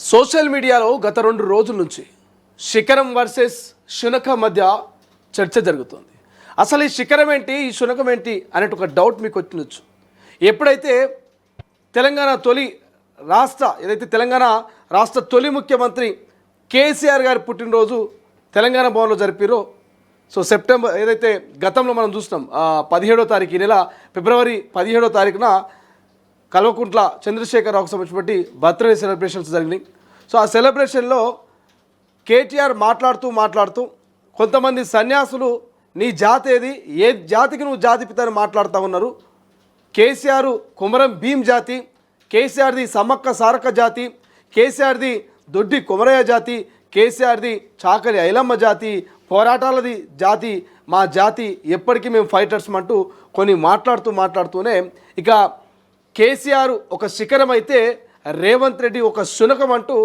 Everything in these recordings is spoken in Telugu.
సోషల్ మీడియాలో గత 2 రోజుల నుంచి శిఖరం వర్సెస్ శునక మధ్య చర్చ జరుగుతుంది. అసలు ఈ శిఖరం ఏంటి, ఈ శునకం ఏంటి అనేట ఒక డౌట్ మీకు వచ్చినచ్చు. ఎప్పుడైతే తెలంగాణ తొలి ముఖ్యమంత్రి కేసీఆర్ గారి పుట్టినరోజు తెలంగాణ భవన్లో జరిపారో, సో సెప్టెంబర్ ఏదైతే గతంలో మనం చూసినాం 17వ తారీఖు, ఈ నెల ఫిబ్రవరి 17వ తారీఖున కల్వకుంట్ల చంద్రశేఖరరావుకు సంబంధించి బర్త్డే సెలబ్రేషన్స్ జరిగినాయి. సో ఆ సెలబ్రేషన్లో కేటీఆర్ మాట్లాడుతూ కొంతమంది సన్యాసులు నీ జాతి ఏది, ఏ జాతికి నువ్వు జాతిపిత అని మాట్లాడుతూ ఉన్నారు. కేసీఆర్ కుమరం భీం జాతి, కేసీఆర్ది సమ్మక్క సారక్క జాతి, కేసీఆర్ది దొడ్డి కుమరయ్య జాతి, కేసీఆర్ది చాకలి ఐలమ్మ జాతి, పోరాటాలది జాతి, మా జాతి ఎప్పటికీ మేము ఫైటర్స్ అంటూ కొన్ని మాట్లాడుతూనే ఇక కేసీఆర్ ఒక శిఖరం అయితే రేవంత్ రెడ్డి ఒక శునకం అంటూ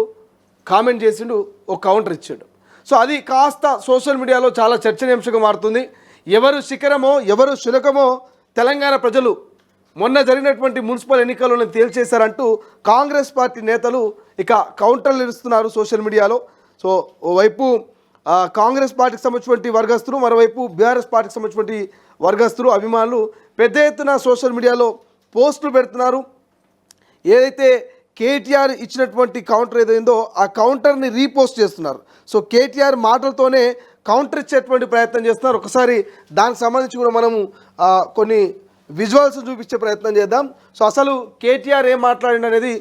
కామెంట్ చేసిండు, ఒక కౌంటర్ ఇచ్చాడు. సో అది కాస్త సోషల్ మీడియాలో చాలా చర్చనీయాంశంగా మారుతుంది. ఎవరు శిఖరమో ఎవరు శునకమో తెలంగాణ ప్రజలు మొన్న జరిగినటువంటి మున్సిపల్ ఎన్నికలను తేల్చేశారంటూ కాంగ్రెస్ పార్టీ నేతలు ఇక కౌంటర్లు ఇస్తున్నారు సోషల్ మీడియాలో. సో ఓవైపు కాంగ్రెస్ పార్టీకి సంబంధించినటువంటి వర్గస్తులు, మరోవైపు బీఆర్ఎస్ పార్టీకి సంబంధించినటువంటి వర్గస్తులు, అభిమానులు పెద్ద ఎత్తున సోషల్ మీడియాలో పోస్టులు పెడుతున్నారు. ఏదైతే కేటీఆర్ ఇచ్చినటువంటి కౌంటర్ ఏదైందో ఆ కౌంటర్ని రీపోస్ట్ చేస్తున్నారు. సో కేటీఆర్ మాటలతోనే కౌంటర్ ఇచ్చేటువంటి ప్రయత్నం చేస్తున్నారు. ఒకసారి దానికి సంబంధించి కూడా మనము కొన్ని విజువల్స్ చూపించే ప్రయత్నం చేద్దాం. సో అసలు కేటీఆర్ ఏం మాట్లాడింది అనేది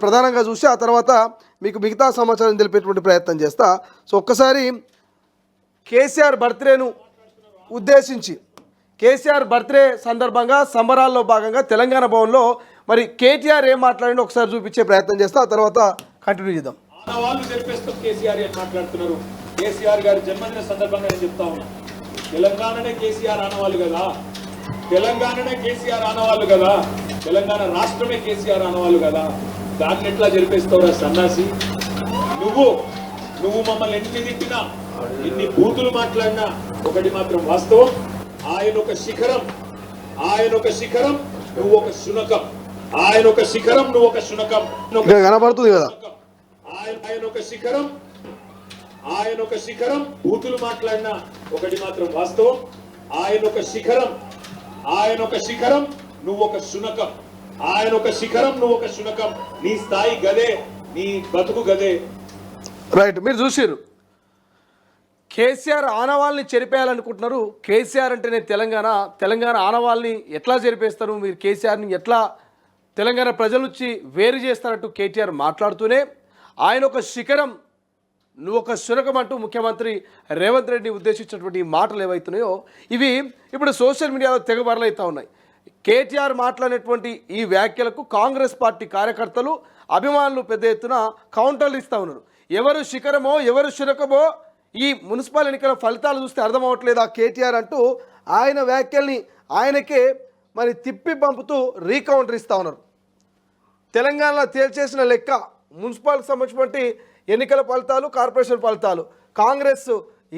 ప్రధానంగా చూసి ఆ తర్వాత మీకు మిగతా సమాచారం తెలిపేటువంటి ప్రయత్నం చేస్తా. సో ఒక్కసారి కేసీఆర్ బర్త్డేను ఉద్దేశించి, కేసీఆర్ బర్త్డే సందర్భంగా సంబరాల్లో భాగంగా తెలంగాణ భవన్లో మరి కేటీఆర్ ఏం మాట్లాడిందో ఒకసారి చూపించే ప్రయత్నం చేస్తా, ఆ తర్వాత కంటిన్యూ చేద్దాం. వాళ్ళు జరిపేస్తూ కేసీఆర్ ఏం మాట్లాడుతున్నారు. కేసీఆర్ గారి జన్మదిన సందర్భంగా నేను చెప్తా ఉన్నా, తెలంగాణనే కేసీఆర్ ఆనవాళ్ళు కదా, తెలంగాణనే కేసీఆర్ ఆనవాళ్ళు కదా, తెలంగాణ రాష్ట్రమే కేసీఆర్ ఆనవాళ్ళు కదా, దాన్ని ఎట్లా జరిపేస్తావురా సన్నాసి. నువ్వు మమ్మల్ని ఎన్ని తిట్టినా, ఎన్ని బూతులు మాట్లాడినా ఒకటి మాత్రం వాస్తవం, ఆయన ఒక శిఖరం, నువ్వు ఒక శునకం. ఆయన ఒక శిఖరం, నువ్వు ఒక శునకం. కనబడుతుంది కదా, ఆయన ఒక శిఖరం, బూతులు మాట్లాడినా ఒకటి మాత్రం వాస్తవం, ఆయన ఒక శిఖరం, నువ్వు ఒక శునకం. ఆయన ఒక శిఖరం, నువ్వు ఒక శునకం. నీ స్థాయి గదే, నీ బతుకు గదే. రైట్, మీరు చూసిర్రు కేసీఆర్ ఆనవాళ్ళని చెరిపేయాలనుకుంటున్నారు. కేసీఆర్ అంటేనే తెలంగాణ ఆనవాళ్ళని ఎట్లా చెరిపేస్తారు, మీరు కేసీఆర్ని ఎట్లా తెలంగాణ ప్రజల నుంచి వేరు చేస్తారంటూ కేటీఆర్ మాట్లాడుతూనే ఆయన ఒక శిఖరం, నువ్వు ఒక శునకం అంటూ ముఖ్యమంత్రి రేవంత్ రెడ్డిని ఉద్దేశించినటువంటి మాటలు ఏవైతున్నాయో ఇవి ఇప్పుడు సోషల్ మీడియాలో తెగబరలవుతూ ఉన్నాయి. కేటీఆర్ మాట్లాడినటువంటి ఈ వ్యాఖ్యలకు కాంగ్రెస్ పార్టీ కార్యకర్తలు, అభిమానులు పెద్ద ఎత్తున కౌంటర్లు ఇస్తూ ఉన్నారు. ఎవరు శిఖరమో ఎవరు శునకమో ఈ మున్సిపల్ ఎన్నికల ఫలితాలు చూస్తే అర్థమవట్లేదు ఆ కేటీఆర్ అంటూ ఆయన వ్యాఖ్యల్ని ఆయనకే మరి తిప్పి పంపుతూ రీకౌంటర్ ఇస్తూ ఉన్నారు. తెలంగాణలో తేల్చేసిన లెక్క మున్సిపాలిటీకి సంబంధించినటువంటి ఎన్నికల ఫలితాలు, కార్పొరేషన్ ఫలితాలు, కాంగ్రెస్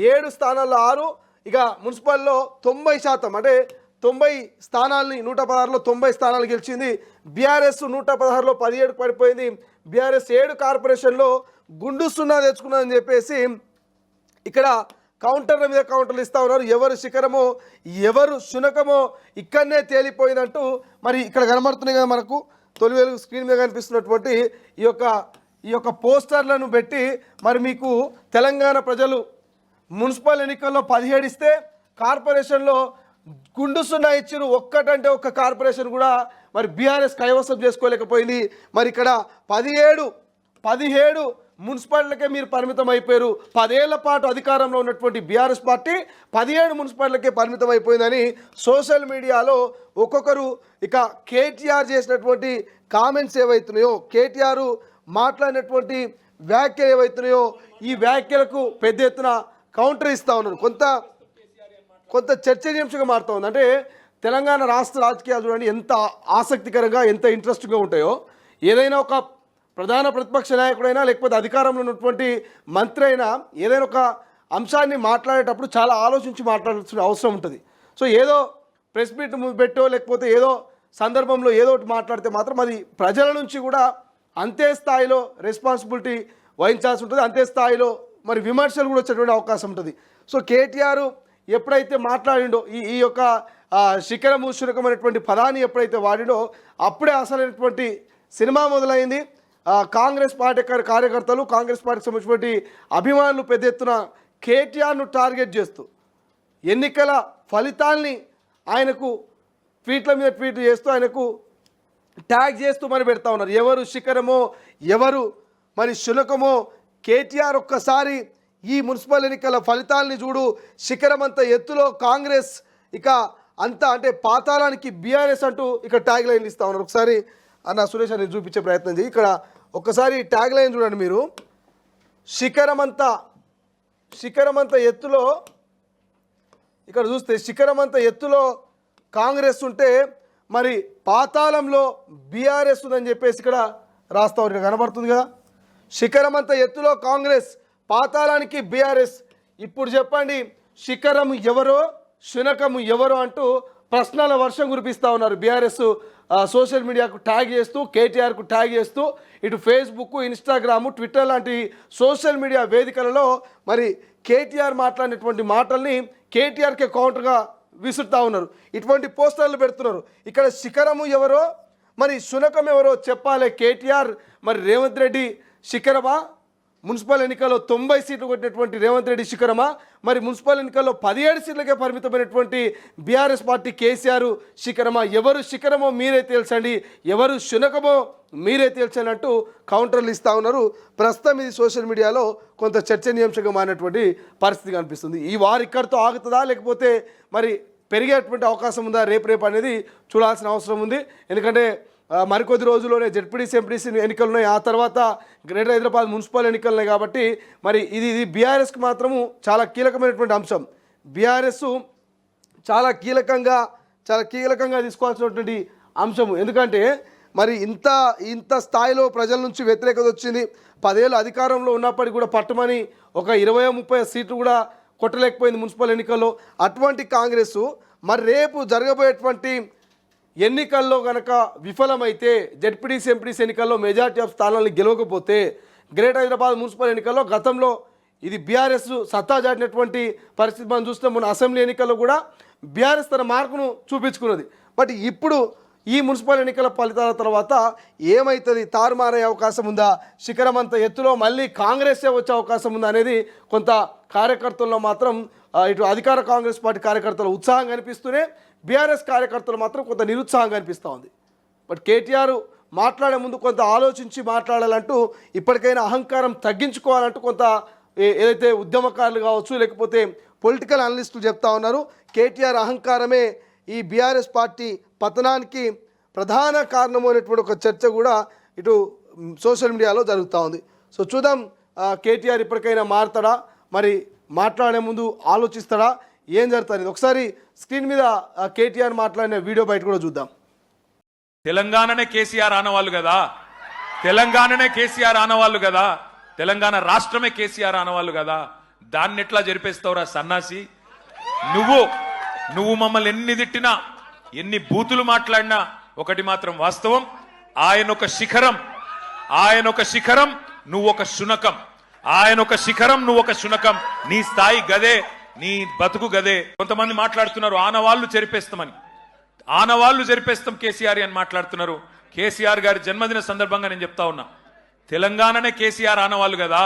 7 స్థానాల్లో 6, ఇక మున్సిపల్లో 90% అంటే 90 స్థానాలని 116లో 90 స్థానాలు గెలిచింది. బీఆర్ఎస్ 116లో 17 పడిపోయింది. బీఆర్ఎస్ 7 కార్పొరేషన్లో గుండు 0 తెచ్చుకున్నదని చెప్పేసి ఇక్కడ కౌంటర్ల మీద కౌంటర్లు ఇస్తూ ఉన్నారు. ఎవరు శిఖరమో ఎవరు శునకమో ఇక్కడనే తేలిపోయిందంటూ మరి ఇక్కడ కనబడుతున్నాయి కదా మనకు తొలి వెలుగు స్క్రీన్ మీద కనిపిస్తున్నటువంటి ఈ యొక్క పోస్టర్లను పెట్టి మరి మీకు తెలంగాణ ప్రజలు మున్సిపల్ ఎన్నికల్లో 17 ఇస్తే కార్పొరేషన్లో గుండు 0 ఇచ్చారు. ఒక్కటంటే ఒక్క కార్పొరేషన్ కూడా మరి బీఆర్ఎస్ కైవసం చేసుకోలేకపోయింది. మరి ఇక్కడ 17 మున్సిపాలిటీలకే మీరు పరిమితం అయిపోయారు. 10 ఏళ్ల పాటు అధికారంలో ఉన్నటువంటి బీఆర్ఎస్ పార్టీ 17 మున్సిపాలిటీలకే పరిమితం అయిపోయిందని సోషల్ మీడియాలో ఒక్కొక్కరు ఇక కేటీఆర్ చేసినటువంటి కామెంట్స్ ఏవైతున్నాయో, కేటీఆర్ మాట్లాడినటువంటి వ్యాఖ్యలు ఏవైతున్నాయో ఈ వ్యాఖ్యలకు పెద్ద ఎత్తున కౌంటర్ ఇస్తూ ఉన్నారు. కొంత చర్చనీయాంశంగా మారుతూ ఉంది. అంటే తెలంగాణ రాష్ట్ర రాజకీయాలు చూడండి ఎంత ఆసక్తికరంగా, ఎంత ఇంట్రెస్టింగ్గా ఉంటాయో. ఏదైనా ఒక ప్రధాన ప్రతిపక్ష నాయకుడైనా లేకపోతే అధికారంలో ఉన్నటువంటి మంత్రి అయినా ఏదైనా ఒక అంశాన్ని మాట్లాడేటప్పుడు చాలా ఆలోచించి మాట్లాడాల్సిన అవసరం ఉంటుంది. సో ఏదో ప్రెస్ మీట్ పెట్టో లేకపోతే ఏదో సందర్భంలో ఏదో ఒకటి మాట్లాడితే మాత్రం అది ప్రజల నుంచి కూడా అంతే స్థాయిలో రెస్పాన్సిబిలిటీ వహించాల్సి ఉంటుంది, అంతే స్థాయిలో మరి విమర్శలు కూడా వచ్చేటువంటి అవకాశం ఉంటుంది. సో కేటీఆర్ ఎప్పుడైతే మాట్లాడిండో ఈ యొక్క శిఖరము శునకమైనటువంటి పదాన్ని ఎప్పుడైతే వాడిడో అప్పుడే అసలైనటువంటి సినిమా మొదలైంది. కాంగ్రెస్ పార్టీ కార్యకర్తలు, కాంగ్రెస్ పార్టీకి సంబంధించినటువంటి అభిమానులు పెద్ద ఎత్తున కేటీఆర్ను టార్గెట్ చేస్తూ ఎన్నికల ఫలితాల్ని ఆయనకు ట్వీట్ల మీద ట్వీట్లు చేస్తూ ఆయనకు ట్యాగ్ చేస్తూ మరి పెడతా ఉన్నారు. ఎవరు శిఖరమో ఎవరు మరి శునకమో కేటీఆర్ ఒక్కసారి ఈ మున్సిపల్ ఎన్నికల ఫలితాలని చూడు, శిఖరం అంత ఎత్తులో కాంగ్రెస్, ఇక అంతా అంటే పాతాళానికి బీఆర్ఎస్ అంటూ ఇక్కడ ట్యాగ్ లైన్లు ఇస్తూ ఉన్నారు. ఒకసారి అన్న సురేష్ అని చూపించే ప్రయత్నం చేయి. ఇక్కడ ఒక్కసారి ట్యాగ్ లైన్ చూడండి మీరు. శిఖరమంత ఎత్తులో, ఇక్కడ చూస్తే శిఖరమంత ఎత్తులో కాంగ్రెస్ ఉంటే మరి పాతాళంలో బీఆర్ఎస్ ఉందని చెప్పేసి ఇక్కడ రాస్తా ఉన్నారు, కనబడుతుంది కదా. శిఖరమంత ఎత్తులో కాంగ్రెస్, పాతాళానికి బీఆర్ఎస్. ఇప్పుడు చెప్పండి శిఖరం ఎవరో శునకము ఎవరో అంటూ ప్రశ్నల వర్షం కురిపిస్తూ ఉన్నారు. బీఆర్ఎస్ సోషల్ మీడియాకు ట్యాగ్ చేస్తూ, కేటీఆర్కు ట్యాగ్ చేస్తూ, ఇటు ఫేస్బుక్, ఇన్స్టాగ్రాము, ట్విట్టర్ లాంటి సోషల్ మీడియా వేదికలలో మరి కేటీఆర్ మాట్లాడినటువంటి మాటల్ని కేటీఆర్కే కౌంటర్గా విసురుతూ ఉన్నారు. ఇటువంటి పోస్టర్లు పెడుతున్నారు. ఇక్కడ శిఖరము ఎవరో మరి శునకం ఎవరో చెప్పాలి కేటీఆర్. మరి రేవంత్ రెడ్డి శిఖరమా? మున్సిపల్ ఎన్నికల్లో 90 సీట్లు కొట్టినటువంటి రేవంత్ రెడ్డి శిఖరమా? మరి మున్సిపల్ ఎన్నికల్లో 17 సీట్లకే పరిమితమైనటువంటి బీఆర్ఎస్ పార్టీ కేసీఆర్ శిఖరమా? ఎవరు శిఖరమో మీరే తేల్చండి, ఎవరు శునకమో మీరే తేల్చండి అంటూ కౌంటర్లు ఇస్తూ ఉన్నారు. ప్రస్తుతం ఇది సోషల్ మీడియాలో కొంత చర్చనీయాంశంగా మారినటువంటి పరిస్థితి కనిపిస్తుంది. ఈ వారు ఇక్కడితో ఆగుతుందా, లేకపోతే మరి పెరిగేటువంటి అవకాశం ఉందా రేపు అనేది చూడాల్సిన అవసరం ఉంది. ఎందుకంటే మరికొద్ది రోజుల్లోనే జెడ్పీటీసీ, ఎంపీటీసీ ఎన్నికలు ఉన్నాయి. ఆ తర్వాత గ్రేటర్ హైదరాబాద్ మున్సిపల్ ఎన్నికలు ఉన్నాయి. కాబట్టి మరి ఇది బీఆర్ఎస్కి మాత్రము చాలా కీలకమైనటువంటి అంశం. బీఆర్ఎస్ చాలా కీలకంగా తీసుకోవాల్సినటువంటి అంశము. ఎందుకంటే మరి ఇంత స్థాయిలో ప్రజల నుంచి వ్యతిరేకత వచ్చింది. 10 ఏళ్ళు అధికారంలో ఉన్నప్పటికీ కూడా పట్టుమని ఒక 20-30 సీట్లు కూడా కొట్టలేకపోయింది మున్సిపల్ ఎన్నికల్లో. అటువంటి కాంగ్రెస్ మరి రేపు జరగబోయేటువంటి ఎన్నికల్లో కనుక విఫలమైతే, జెడ్పీటీసీ, ఎంపీటీసీ ఎన్నికల్లో మెజార్టీ ఆఫ్ స్థానాలను గెలవకపోతే, గ్రేటర్ హైదరాబాద్ మున్సిపల్ ఎన్నికల్లో గతంలో ఇది బీఆర్ఎస్ సత్తా చాటినటువంటి పరిస్థితి మనం చూస్తే మొన్న అసెంబ్లీ ఎన్నికల్లో కూడా బీఆర్ఎస్ తన మార్కును చూపించుకున్నది. బట్ ఇప్పుడు ఈ మున్సిపల్ ఎన్నికల ఫలితాల తర్వాత ఏమవుతుంది, తారుమారయ్యే అవకాశం ఉందా, శిఖరం అంత ఎత్తులో మళ్ళీ కాంగ్రెస్సే వచ్చే అవకాశం ఉందా అనేది కొంత కార్యకర్తల్లో మాత్రం ఇటు అధికార కాంగ్రెస్ పార్టీ కార్యకర్తలు ఉత్సాహం కనిపిస్తూనే బీఆర్ఎస్ కార్యకర్తలు మాత్రం కొంత నిరుత్సాహం కనిపిస్తూ ఉంది. బట్ కేటీఆర్ మాట్లాడే ముందు కొంత ఆలోచించి మాట్లాడాలంటూ, ఇప్పటికైనా అహంకారం తగ్గించుకోవాలంటూ కొంత ఏదైతే ఉద్యమకారులు కావచ్చు, లేకపోతే పొలిటికల్ అనలిస్టులు చెప్తా ఉన్నారు. కేటీఆర్ అహంకారమే ఈ బీఆర్ఎస్ పార్టీ పతనానికి ప్రధాన కారణమైనటువంటి ఒక చర్చ కూడా ఇటు సోషల్ మీడియాలో జరుగుతూ ఉంది. సో చూద్దాం కేటీఆర్ ఇప్పటికైనా మారుతాడా, మరి మాట్లాడే ముందు ఆలోచిస్తాడా, ఏం జరుగుతుంది. ఒకసారి స్క్రీన్ మీద కేటీఆర్ మాట్లాడిన వీడియో బయట కూడా చూద్దాం. తెలంగాణనే కేసీఆర్ ఆనవాళ్ళు కదా, తెలంగాణ రాష్ట్రమే కేసీఆర్ ఆనవాళ్ళు కదా, దాన్ని ఎట్లా జరిపేస్తావురా సన్నాసి? నువ్వు మమ్మల్ని ఎన్ని తిట్టినా, ఎన్ని బూతులు మాట్లాడినా ఒకటి మాత్రం వాస్తవం, ఆయన ఒక శిఖరం, నువ్వు ఒక శునకం. నువ్వు ఒక శునకం. నీ స్థాయి గదే, నీ బతుకు గదే. కొంతమంది మాట్లాడుతున్నారు ఆనవాళ్లు జరిపేస్తాం కేసీఆర్ అని మాట్లాడుతున్నారు. కేసీఆర్ గారి జన్మదిన సందర్భంగా నేను చెప్తా ఉన్నా, తెలంగాణనే కేసీఆర్ ఆనవాళ్ళు కదా.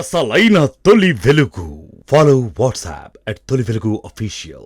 అసలైన తొలి వెలుగు. ఫాలో వాట్సాప్ @తొలి వెలుగు official.